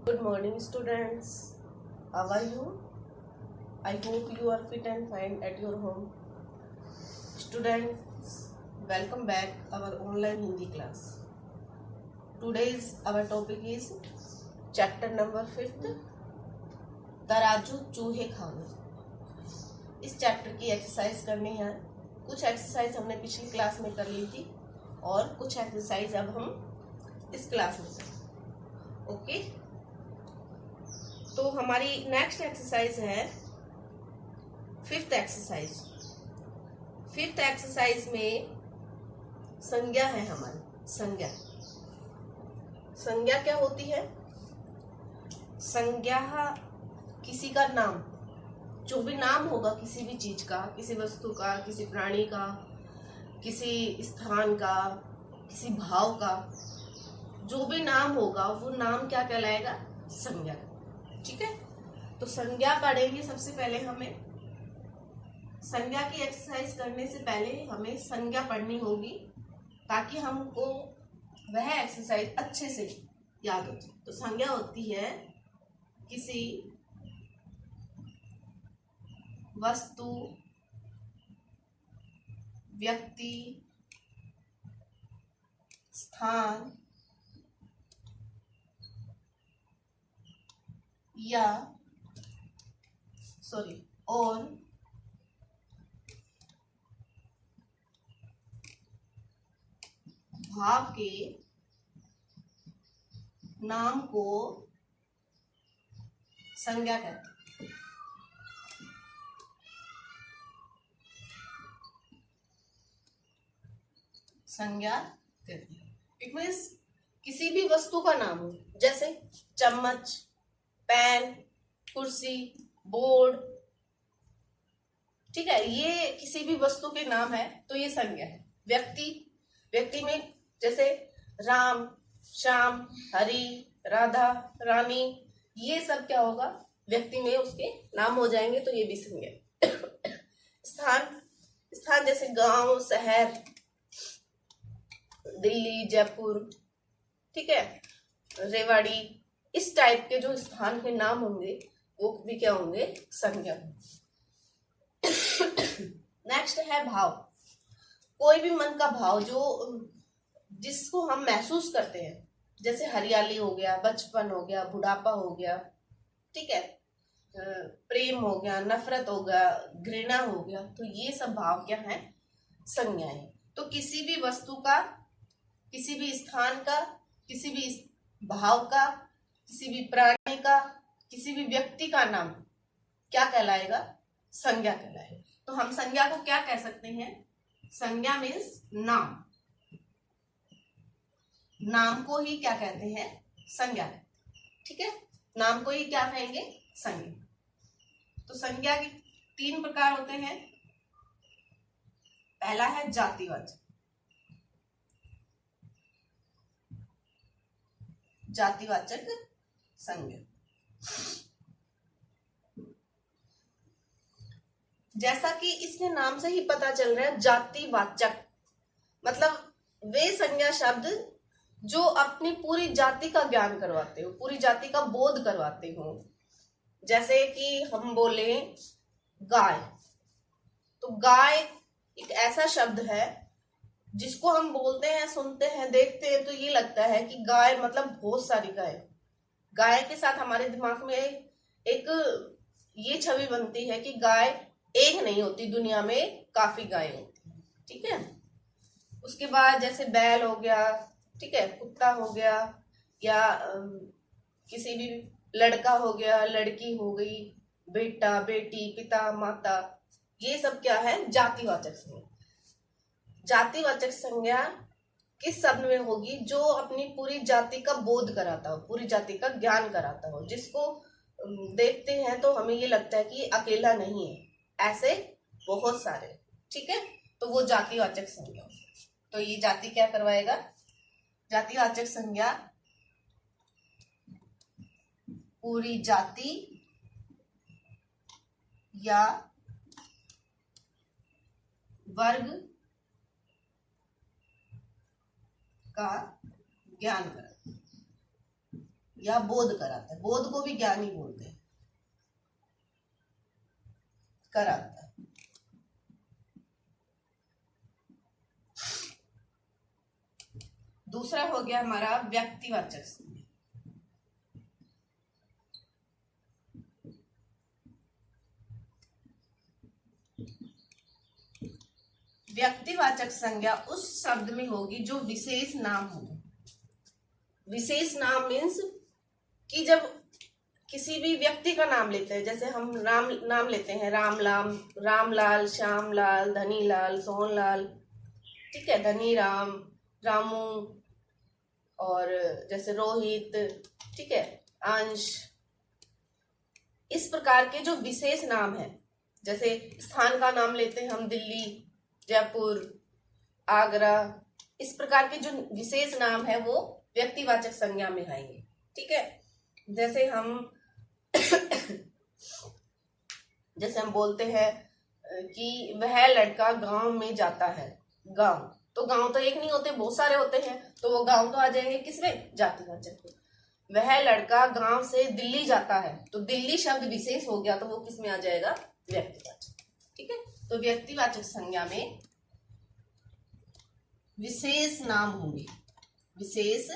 Good morning, students. How are you? I hope you are fit and fine at your home. Students, welcome back our online Hindi class. Today's our topic is chapter number 5th, तराजू चूहे खाने। इस chapter की exercise करनी है। कुछ exercise हमने पिछली क्लास में कर ली थी और कुछ एक्सरसाइज अब हम इस क्लास में करें। ओके, तो हमारी नेक्स्ट एक्सरसाइज है फिफ्थ एक्सरसाइज। फिफ्थ एक्सरसाइज में संज्ञा है हमारी। संज्ञा क्या होती है? संज्ञा किसी का नाम, जो भी नाम होगा किसी भी चीज का, किसी वस्तु का, किसी प्राणी का, किसी स्थान का, किसी भाव का, जो भी नाम होगा वो नाम क्या कहलाएगा? संज्ञा। ठीक है, तो संज्ञा पढ़ेंगे। सबसे पहले हमें संज्ञा की एक्सरसाइज करने से पहले हमें संज्ञा पढ़नी होगी ताकि हमको वह एक्सरसाइज अच्छे से याद हो जाए। तो संज्ञा होती है किसी वस्तु, व्यक्ति, स्थान या और भाव के नाम को संज्ञा कहते हैं। संज्ञा कहते हैं। इट मीन्स किसी भी वस्तु का नाम हो, जैसे चम्मच, पेन, कुर्सी, बोर्ड। ठीक है, ये किसी भी वस्तु के नाम है तो ये संज्ञा है। व्यक्ति में जैसे राम, श्याम, हरि, राधा, रानी, ये सब क्या होगा? व्यक्ति में उसके नाम हो जाएंगे, तो ये भी संज्ञा। स्थान जैसे गांव, शहर, दिल्ली, जयपुर, ठीक है, रेवाड़ी, इस टाइप के जो स्थान के नाम होंगे वो भी क्या होंगे? संज्ञा। नेक्स्ट है भाव। कोई भी मन का भाव जो जिसको हम महसूस करते हैं, जैसे हरियाली हो गया, बचपन हो गया, बुढ़ापा हो गया, ठीक है, प्रेम हो गया, नफरत हो गया, घृणा हो गया, तो ये सब भाव क्या है? संज्ञाएं। तो किसी भी वस्तु का, किसी भी स्थान का, किसी भी भाव का, किसी भी प्राणी का, किसी भी व्यक्ति का नाम क्या कहलाएगा? संज्ञा कहलाएगा। तो हम संज्ञा को क्या कह सकते हैं? संज्ञा मीन्स नाम। नाम को ही क्या कहते हैं? संज्ञा। ठीक है, नाम को ही क्या कहेंगे? संज्ञा। तो संज्ञा के 3 प्रकार होते हैं। पहला है जातिवाचक। जातिवाचक संज्ञा, जैसा कि इसके नाम से ही पता चल रहा है, जातिवाचक मतलब वे संज्ञा शब्द जो अपनी पूरी जाति का ज्ञान करवाते हो, पूरी जाति का बोध करवाते हो। जैसे कि हम बोले गाय, तो गाय एक ऐसा शब्द है जिसको हम बोलते हैं, सुनते हैं, देखते हैं तो ये लगता है कि गाय मतलब बहुत सारी गाय। गाय के साथ हमारे दिमाग में एक ये छवि बनती है कि गाय एक नहीं होती, दुनिया में काफी गाय होती है। ठीक है, उसके बाद जैसे बैल हो गया, ठीक है, कुत्ता हो गया, या किसी भी लड़का हो गया, लड़की हो गई, बेटा, बेटी, पिता, माता, ये सब क्या है? जातिवाचक संज्ञा। जातिवाचक संज्ञा किस शब्द में होगी? जो अपनी पूरी जाति का बोध कराता हो, पूरी जाति का ज्ञान कराता हो, जिसको देखते हैं तो हमें ये लगता है कि अकेला नहीं है, ऐसे बहुत सारे। ठीक है, तो वो जातिवाचक संज्ञा। तो ये जाति क्या करवाएगा? जातिवाचक संज्ञा पूरी जाति या वर्ग का ज्ञान करा। या बोध कराता है। बोध को भी ज्ञान ही बोलते हैं, कराता है। दूसरा हो गया हमारा व्यक्तिवाचक संज्ञा। व्यक्तिवाचक संज्ञा उस शब्द में होगी जो विशेष नाम हो। विशेष नाम मीन्स कि जब किसी भी व्यक्ति का नाम लेते हैं, जैसे हम नाम लेते हैं रामलाल, रामलाल, श्यामलाल, धनीलाल, सोहनलाल, ठीक है, धनी राम, रामू, और जैसे रोहित, ठीक है, अंश, इस प्रकार के जो विशेष नाम है, जैसे स्थान का नाम लेते हैं हम दिल्ली, जयपुर, आगरा, इस प्रकार के जो विशेष नाम है वो व्यक्तिवाचक संज्ञा में आएंगे, ठीक है। जैसे हम जैसे हम बोलते हैं कि वह लड़का गांव में जाता है। गांव तो गांव तो एक नहीं होते, बहुत सारे होते हैं, तो वो गांव तो आ जाएंगे किसमें, जातिवाचक में। वह लड़का गांव से दिल्ली जाता है, तो दिल्ली शब्द विशेष हो गया, तो वो किस में आ जाएगा, व्यक्तिवाचक, ठीक है। तो व्यक्तिवाचक संज्ञा में विशेष नाम होंगे, विशेष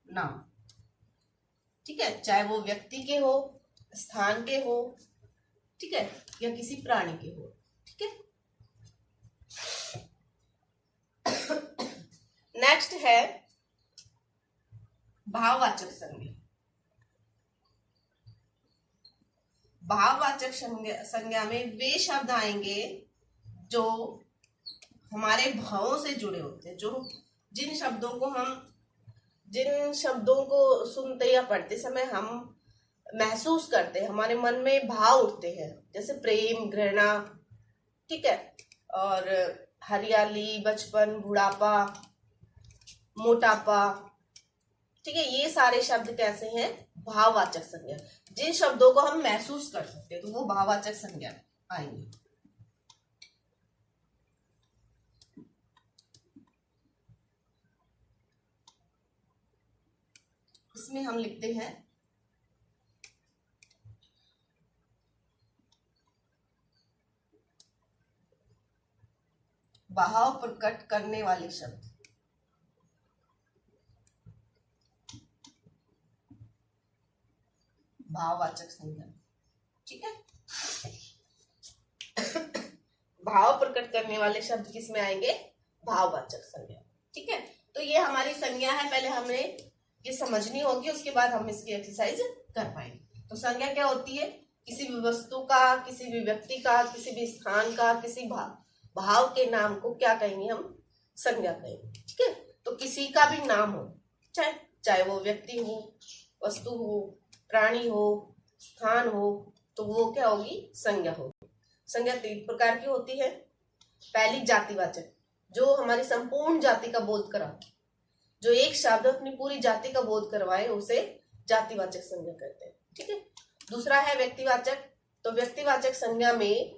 नाम, ठीक है, चाहे वो व्यक्ति के हो, स्थान के हो, ठीक है, या किसी प्राणी के हो, ठीक है। नेक्स्ट है भाववाचक संज्ञा। भाववाचक संज्ञा में वे शब्द आएंगे जो हमारे भावों से जुड़े होते हैं, जो जिन शब्दों को सुनते या पढ़ते समय हम महसूस करते हैं, हमारे मन में भाव उठते हैं, जैसे प्रेम, घृणा, ठीक है, और हरियाली, बचपन, बुढ़ापा, मोटापा, ठीक है, ये सारे शब्द कैसे हैं, भाववाचक संज्ञा। जिन शब्दों को हम महसूस कर सकते हैं तो वो भाववाचक संज्ञा आएंगे। इसमें हम लिखते हैं भाव प्रकट करने वाले शब्द, भाववाचक संज्ञा, ठीक है। भाव प्रकट करने वाले शब्द किस में आएंगे, भाववाचक संज्ञा, ठीक है। तो ये हमारी संज्ञा है, पहले हमने ये समझनी होगी, उसके बाद हम इसकी एक्सरसाइज कर पाएंगे। तो संज्ञा क्या होती है, किसी भी वस्तु का, किसी भी व्यक्ति का, किसी भी स्थान का, किसी भाव के नाम को क्या कहेंगे हम, संज्ञा कहेंगे, ठीक है। तो किसी का भी नाम हो, चाहे वो व्यक्ति हो, वस्तु हो, प्राणी हो, स्थान हो, तो वो क्या होगी, संज्ञा होगी। संज्ञा 3 प्रकार की होती है। पहली जातिवाचक, जो हमारी संपूर्ण जाति का बोध कराती, जो एक शब्द अपनी पूरी जाति का बोध करवाए उसे जातिवाचक संज्ञा कहते हैं, ठीक है। दूसरा है व्यक्तिवाचक। तो व्यक्तिवाचक संज्ञा में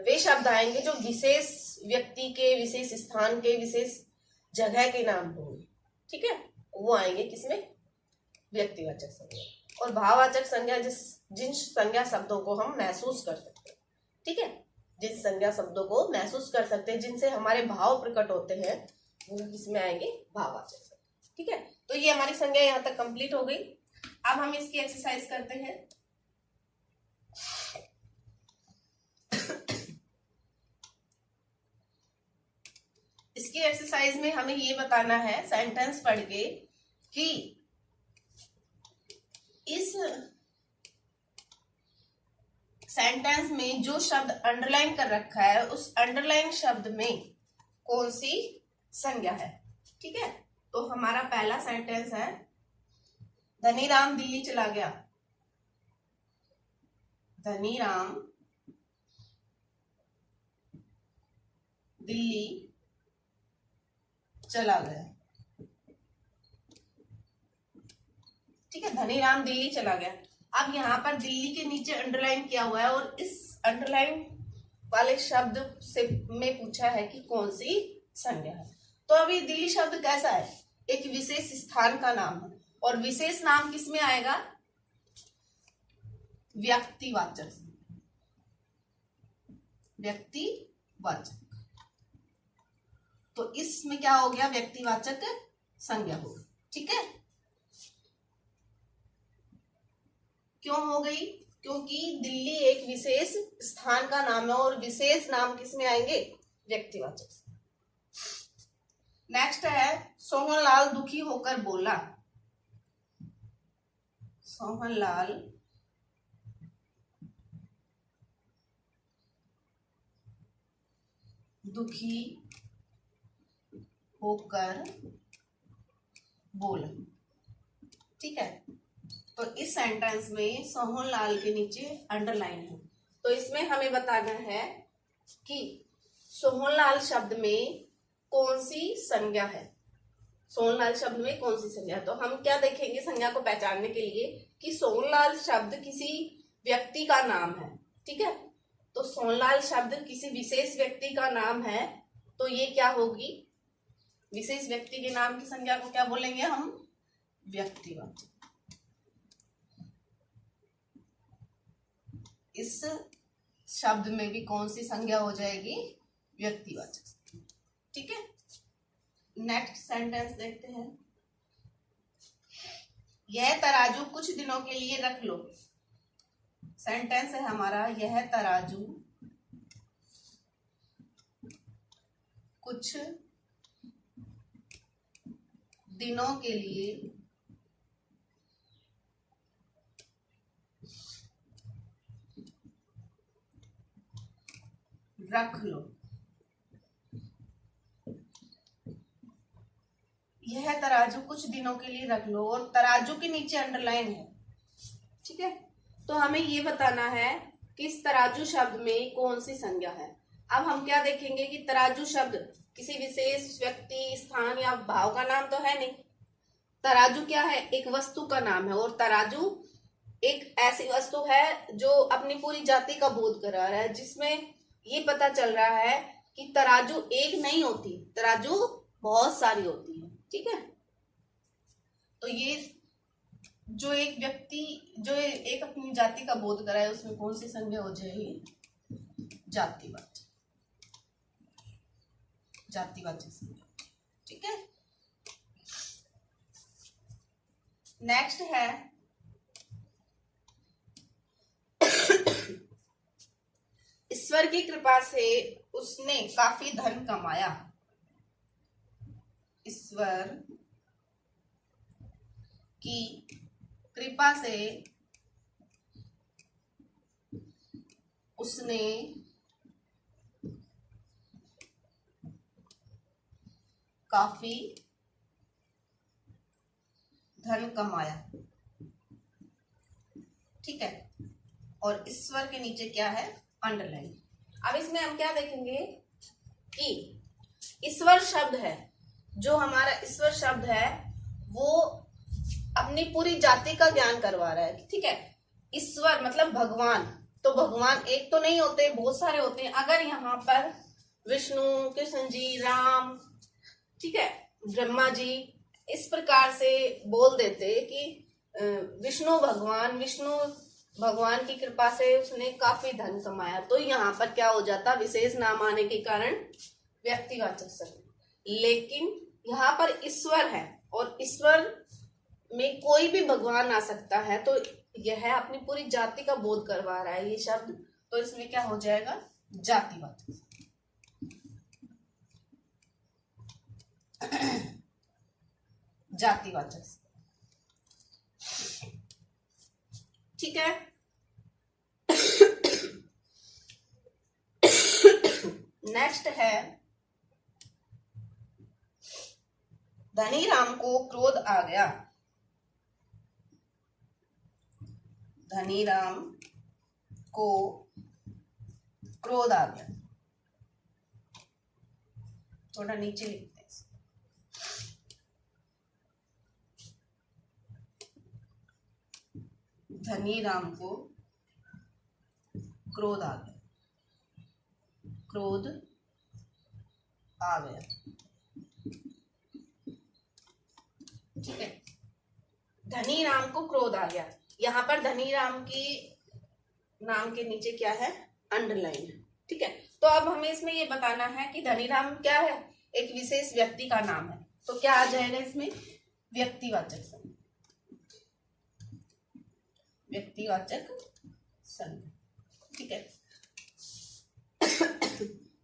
वे शब्द आएंगे जो विशेष व्यक्ति के, विशेष स्थान के, विशेष जगह के नाम होंगे, ठीक है, वो आएंगे किसमें, व्यक्तिवाचक संज्ञा। और भाववाचक संज्ञा जिन संज्ञा शब्दों को हम महसूस कर सकते हैं, ठीक है, जिन संज्ञा शब्दों को महसूस कर सकते हैं, जिनसे हमारे भाव प्रकट होते हैं, वो किसमें आएंगे, भाववाचक संज्ञा, ठीक है। तो ये हमारी संज्ञा यहाँ तक कंप्लीट हो गई। अब हम इसकी एक्सरसाइज करते हैं। इसकी एक्सरसाइज में हमें ये बताना है सेंटेंस पढ़ के कि इस सेंटेंस में जो शब्द अंडरलाइन कर रखा है उस अंडरलाइन शब्द में कौन सी संज्ञा है, ठीक है। तो हमारा पहला सेंटेंस है, धनीराम दिल्ली चला गया। धनीराम दिल्ली चला गया, ठीक है, धनीराम दिल्ली चला गया। अब यहाँ पर दिल्ली के नीचे अंडरलाइन किया हुआ है और इस अंडरलाइन वाले शब्द से में पूछा है कि कौन सी संज्ञा है। तो अभी दिल्ली शब्द कैसा है, एक विशेष स्थान का नाम है, और विशेष नाम किस में आएगा? व्यक्तिवाचक। व्यक्तिवाचक। तो इसमें क्या हो गया? व्यक्तिवाचक संज्ञा हो गई। ठीक है, क्यों हो गई? क्योंकि दिल्ली एक विशेष स्थान का नाम है और विशेष नाम किस में आएंगे? व्यक्तिवाचक। नेक्स्ट है, सोहनलाल दुखी होकर बोला। सोहनलाल दुखी होकर बोला। ठीक है, तो इस सेंटेंस में सोहनलाल के नीचे अंडरलाइन है, तो इसमें हमें बताना है कि सोहनलाल शब्द में कौन सी संज्ञा है। सोहनलाल शब्द में कौन सी संज्ञा है? तो हम क्या देखेंगे संज्ञा को पहचानने के लिए कि सोहनलाल शब्द किसी व्यक्ति का नाम है। ठीक है, तो सोहनलाल शब्द किसी विशेष व्यक्ति का नाम है, तो ये क्या होगी? विशेष व्यक्ति के नाम की संज्ञा को क्या बोलेंगे हम? व्यक्तिवाचक। इस शब्द में भी कौन सी संज्ञा हो जाएगी? व्यक्तिवाचक। ठीक है, नेक्स्ट सेंटेंस देखते हैं। यह तराजू कुछ दिनों के लिए रख लो। सेंटेंस है हमारा, यह तराजू कुछ दिनों के लिए रख लो। यह तराजू कुछ दिनों के लिए रख लो, और तराजू के नीचे अंडरलाइन है। ठीक है, तो हमें ये बताना है कि इस तराजू शब्द में कौन सी संज्ञा है। अब हम क्या देखेंगे कि तराजू शब्द किसी विशेष व्यक्ति, स्थान या भाव का नाम तो है नहीं। तराजू क्या है? एक वस्तु का नाम है, और तराजू एक ऐसी वस्तु है जो अपनी पूरी जाति का बोध करा रहा है, जिसमें ये पता चल रहा है कि तराजू एक नहीं होती, तराजू बहुत सारी होती है। ठीक है, तो ये जो एक व्यक्ति जो एक अपनी जाति का बोध करा है, उसमें कौन सी संज्ञा हो जाएगी? जातिवाचक। जातिवाचक संज्ञा। ठीक है, नेक्स्ट है ईश्वर की कृपा से उसने काफी धन कमाया। ईश्वर की कृपा से उसने काफी धन कमाया। ठीक है, और ईश्वर के नीचे क्या है? अंडरलाइन। अब इसमें हम क्या देखेंगे कि ईश्वर शब्द है, जो हमारा ईश्वर शब्द है वो अपनी पूरी जाति का ज्ञान करवा रहा है। ठीक है, ईश्वर मतलब भगवान, तो भगवान एक तो नहीं होते, बहुत सारे होते हैं। अगर यहाँ पर विष्णु, कृष्ण जी, राम, ठीक है, ब्रह्मा जी, इस प्रकार से बोल देते कि विष्णु भगवान की कृपा से उसने काफी धन कमाया, तो यहाँ पर क्या हो जाता? विशेष नाम आने के कारण व्यक्तिवाचक संज्ञा। लेकिन यहाँ पर ईश्वर है, और ईश्वर में कोई भी भगवान आ सकता है, तो यह अपनी पूरी जाति का बोध करवा रहा है ये शब्द, तो इसमें क्या हो जाएगा? जातिवाचक। जातिवाचक। ठीक है, नेक्स्ट है धनीराम को क्रोध आ गया। धनीराम को क्रोध आ गया। थोड़ा नीचे लिखते हैं। धनीराम को क्रोध आ गया। क्रोध आ गया। ठीक है, धनी राम को क्रोध आ गया। यहाँ पर धनी राम की नाम के नीचे क्या है, अंडरलाइन है। ठीक है, तो अब हमें इसमें ये बताना है कि धनी राम क्या है, एक विशेष व्यक्ति का नाम है। तो क्या आ जाएगा इसमें, व्यक्तिवाचक संज्ञा, व्यक्तिवाचक संज्ञा। ठीक है,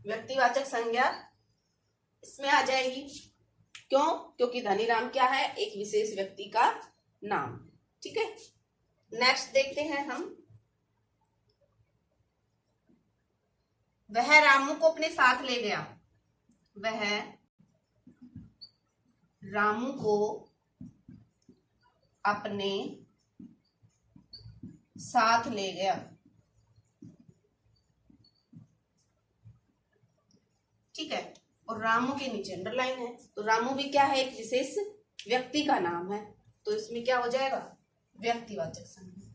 व्यक्तिवाचक संज्ञा इसमें आ जाएगी। क्यों, क्योंकि धनीराम क्या है, एक विशेष व्यक्ति का नाम। ठीक है, नेक्स्ट देखते हैं हम। वह रामू को अपने साथ ले गया, वह रामू को अपने साथ ले गया। ठीक है, और रामू के नीचे अंडरलाइन है, तो रामू भी क्या है, एक विशेष व्यक्ति का नाम है। तो इसमें क्या हो जाएगा, व्यक्तिवाचक संज्ञा।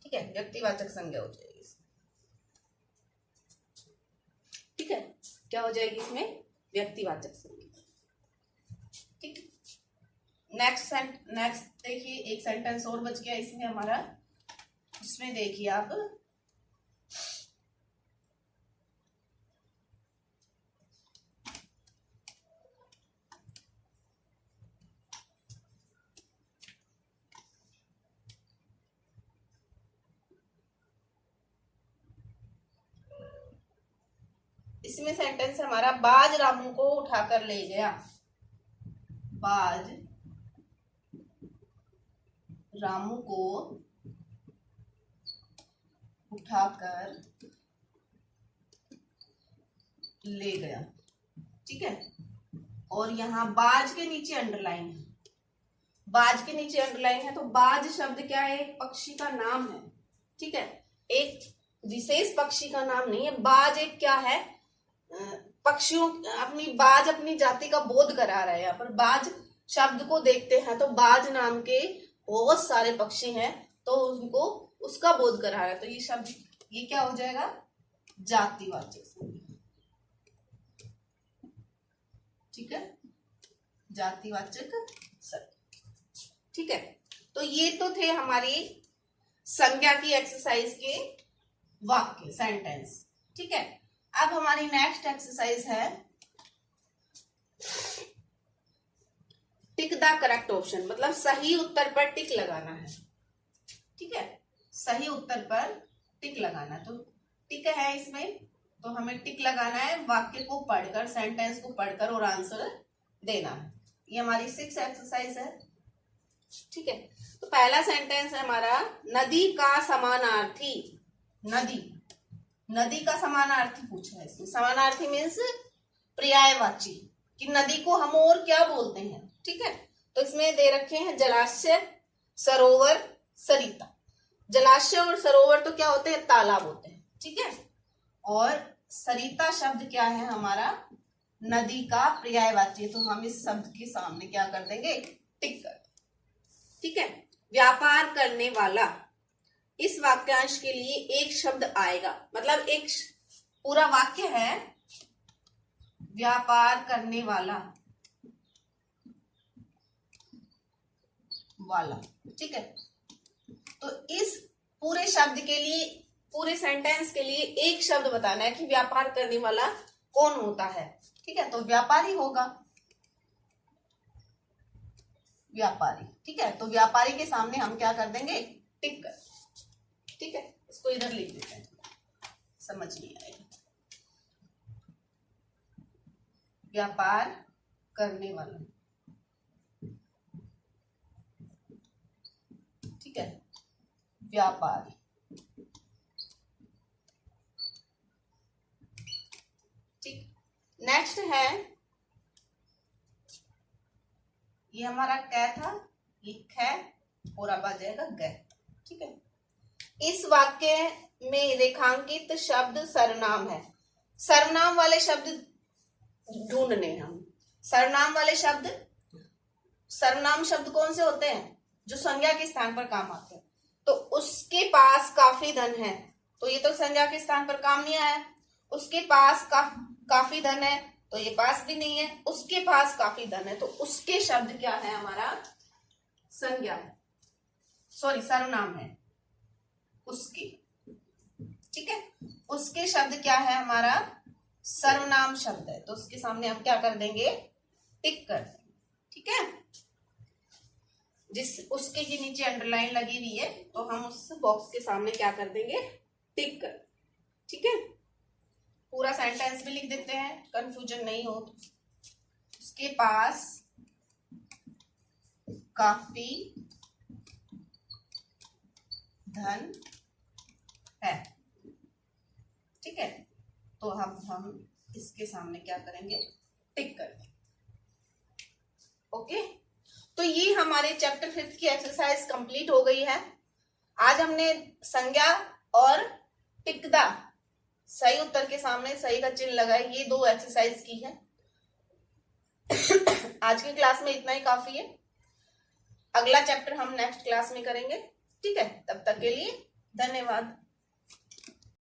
ठीक है, व्यक्तिवाचक संज्ञा हो जाएगी इसमें। ठीक है, क्या हो जाएगी इसमें, व्यक्तिवाचक संज्ञा। ठीक है, नेक्स्ट देखिए, एक सेंटेंस और बच गया इसमें हमारा। इसमें देखिए आप, इसमें सेंटेंस हमारा, बाज रामू को उठाकर ले गया, बाज रामू को उठाकर ले गया। ठीक है, और यहां बाज के नीचे अंडरलाइन है, बाज के नीचे अंडरलाइन है, तो बाज शब्द क्या है, एक पक्षी का नाम है। ठीक है, एक विशेष पक्षी का नाम नहीं है। बाज एक क्या है, पक्षियों, बाज अपनी जाति का बोध करा रहा है। यहाँ पर बाज शब्द को देखते हैं तो बाज नाम के बहुत सारे पक्षी हैं, तो उनको उसका बोध करा रहा है। तो ये शब्द, ये क्या हो जाएगा, जातिवाचक संज्ञा। ठीक है, जातिवाचक संज्ञा। ठीक है, तो ये तो थे हमारी संज्ञा की एक्सरसाइज के वाक्य, सेंटेंस। ठीक है, अब हमारी नेक्स्ट एक्सरसाइज है टिक द करेक्ट ऑप्शन, मतलब सही उत्तर पर टिक लगाना है। ठीक है, सही उत्तर पर टिक लगाना। तो टिक है इसमें, तो हमें टिक लगाना है, वाक्य को पढ़कर, सेंटेंस को पढ़कर और आंसर देना है। ये हमारी 6 एक्सरसाइज है। ठीक है, तो पहला सेंटेंस है हमारा, नदी का समानार्थी, नदी, नदी का समानार्थी पूछा है इसमें। समानार्थी मीन्स पर्यायवाची, कि नदी को हम और क्या बोलते हैं। ठीक है, तो इसमें दे रखे हैं जलाशय, सरोवर, सरिता। जलाशय और सरोवर तो क्या होते हैं, तालाब होते हैं। ठीक है, और सरिता शब्द क्या है हमारा, नदी का पर्यायवाची। तो हम इस शब्द के सामने क्या कर देंगे, टिक कर। ठीक है, व्यापार करने वाला, इस वाक्यांश के लिए एक शब्द आएगा, मतलब एक पूरा वाक्य है, व्यापार करने वाला, वाला। ठीक है, तो इस पूरे शब्द के लिए, पूरे सेंटेंस के लिए एक शब्द बताना है कि व्यापार करने वाला कौन होता है। ठीक है, तो व्यापारी होगा, व्यापारी। ठीक है, तो व्यापारी के सामने हम क्या कर देंगे, टिक कर। ठीक है, इसको इधर लिख देते हैं, समझ नहीं आएगा। व्यापार करने वाला। ठीक है, व्यापारी। ठीक, नेक्स्ट है, ये हमारा कै था, ये ख, और अब आ जाएगा ग। ठीक है, इस वाक्य में रेखांकित शब्द सर्वनाम है। सर्वनाम वाले शब्द ढूंढने हम, सर्वनाम वाले शब्द, सर्वनाम शब्द कौन से होते हैं, जो संज्ञा के स्थान पर काम आते हैं। तो उसके पास काफी धन है, तो ये तो संज्ञा के स्थान पर काम नहीं आया। उसके पास काफी धन है, तो ये पास भी नहीं है, उसके पास काफी धन है, तो उसके शब्द क्या है हमारा, संज्ञा है, सॉरी सर्वनाम है उसके, ठीक है। उसके शब्द क्या है हमारा, सर्वनाम शब्द है, तो उसके सामने हम क्या कर देंगे, टिक कर देंगे, ठीक है। जिस उसके के नीचे अंडरलाइन लगी हुई है तो हम उस बॉक्स के सामने क्या कर देंगे, टिक कर, ठीक है। पूरा सेंटेंस भी लिख देते हैं, कंफ्यूजन नहीं हो। उसके पास काफी धन है, ठीक है। तो हम इसके सामने क्या करेंगे, टिक करेंगे, ओके। तो ये हमारे चैप्टर 5 की एक्सरसाइज कंप्लीट हो गई है। आज हमने संज्ञा और टिकदा सही उत्तर के सामने सही का चिन्ह लगाए, ये 2 एक्सरसाइज की है। आज की क्लास में इतना ही काफी है। अगला चैप्टर हम नेक्स्ट क्लास में करेंगे, ठीक है। तब तक के लिए धन्यवाद।